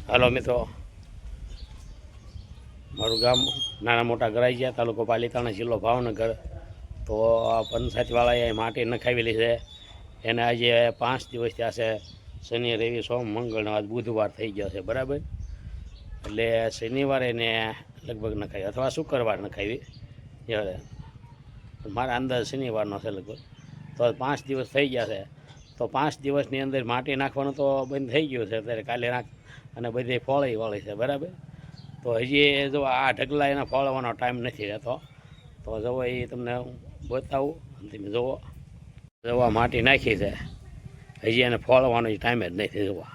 હાલો મિત્રો, મારું ગામ નાના મોટા ગરાઈયા, તાલુકો પાલીતાણા, જિલ્લો ભાવનગર. તો આ પંચાયતવાળાએ માટી નખાવેલી છે. એને આજે 5 દિવસ થયા છે. શનિ, રવિ, સોમ, મંગળ, આજ બુધવાર થઈ ગયો છે, બરાબર. એટલે શનિવારે ને લગભગ નખાવી અથવા શુક્રવાર નખાવી જ્યારે મારા અંદાજ શનિવારનો છે લગભગ. તો 5 દિવસ થઈ ગયા છે. તો 5 દિવસની અંદર માટી નાખવાનું તો બંધ થઈ ગયું છે. અત્યારે કાલે નાખ અને બધી ફોળી વાળી છે, બરાબર. તો હજી જો આ ઢગલા એના ફોળવાનો ટાઈમ નથી રહેતો. તો જુઓ એ તમને બતાવું, તમે જુઓ જવા માટી નાખી છે, હજી એને ફોળવાનો ટાઈમ જ નથી. જોવા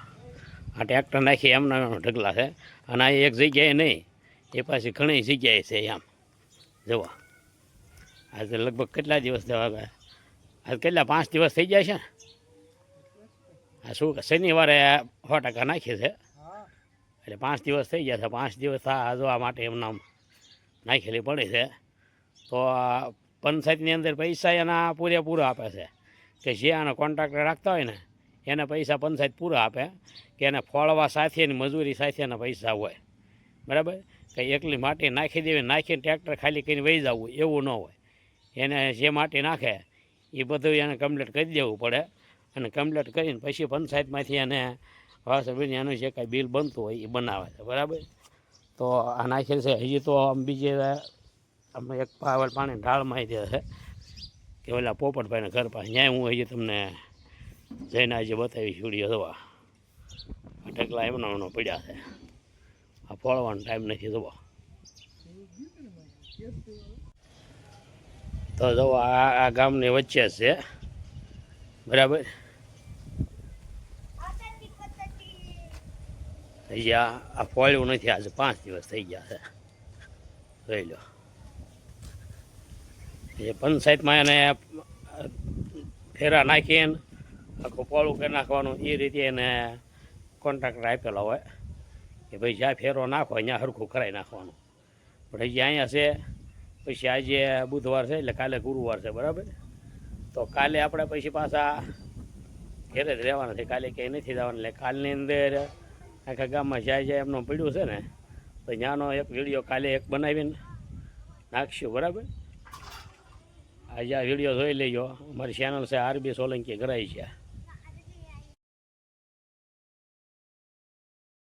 આ ટ્રેક્ટર નાખી એમના ઢગલા છે. અને આ એક જગ્યાએ નહીં, એ પાછી ઘણી જગ્યાએ છે એમ. જુઓ આજે લગભગ કેટલા દિવસ આજે કેટલા 5 દિવસ થઈ જાય છે ને. આ શું શનિવારે 100% નાખી છે, એટલે 5 દિવસ થઈ ગયા છે. 5 દિવસ આ જો આ માટે એમના નાખેલી પડી છે. તો પંચાયતની અંદર પૈસા એના પૂરેપૂરા આપે છે, કે જે આનો કોન્ટ્રાક્ટર રાખતા હોય ને એને પૈસા પંચાયત પૂરા આપે, કે એને ફોળવા સાથેની મજૂરી સાથેના પૈસા હોય, બરાબર. કે એકલી માટી નાખી દેવી, નાખીને ટ્રેક્ટર ખાલી કરીને વહી જવું એવું ન હોય. એને જે માટી નાખે એ બધું એને કમ્પ્લીટ કરી દેવું પડે. અને કમ્પ્લીટ કરીને પછી પંચાયતમાંથી એને એનું જે કાંઈ બિલ બનતું હોય એ બનાવે છે, બરાબર. તો આ નાખેલ છે. હજી તો આમ બીજે અમે એક પાવર પાણી ઢાળમાં દે છે, કે ઓલા પોપટભાઈના ઘર પાસે. ત્યાં હું હજી તમને જઈને આજે બતાવીશ વિડીયો. જોવા આ ઢગલા એમનો પડ્યા છે, આ ફોળવાનો ટાઈમ નથી. જોવો તો જુઓ આ ગામની વચ્ચે જ છે, બરાબર. હજી આ ફોળ્યું નથી. આજે 5 દિવસ થઈ ગયા છે, જોઈ લો. એ પંચાયતમાં એને ફેરા નાખીને આખું પોળું કરી નાખવાનું એ રીતે એને કોન્ટ્રાક્ટર આપેલો હોય, કે ભાઈ જ્યાં ફેરો નાખો ત્યાં સરખું કરાવી નાખવાનું. પણ હજી અહીંયા છે. પછી આજે બુધવાર છે, એટલે કાલે ગુરુવાર છે, બરાબર. તો કાલે આપણે પછી પાછા ઘેરે જ રહેવાના છે. કાલે ક્યાંય નથી જવાનું. એટલે કાલની અંદર આખા ગામમાં જ્યાં જ્યાં એમનું પડ્યું છે ને, તો ત્યાંનો એક વિડીયો કાલે એક બનાવીને નાખશું, બરાબર. આજે આ વિડીયો જોઈ લેજો. અમારી ચેનલ છે RB સોલંકી ગરાઈ છે.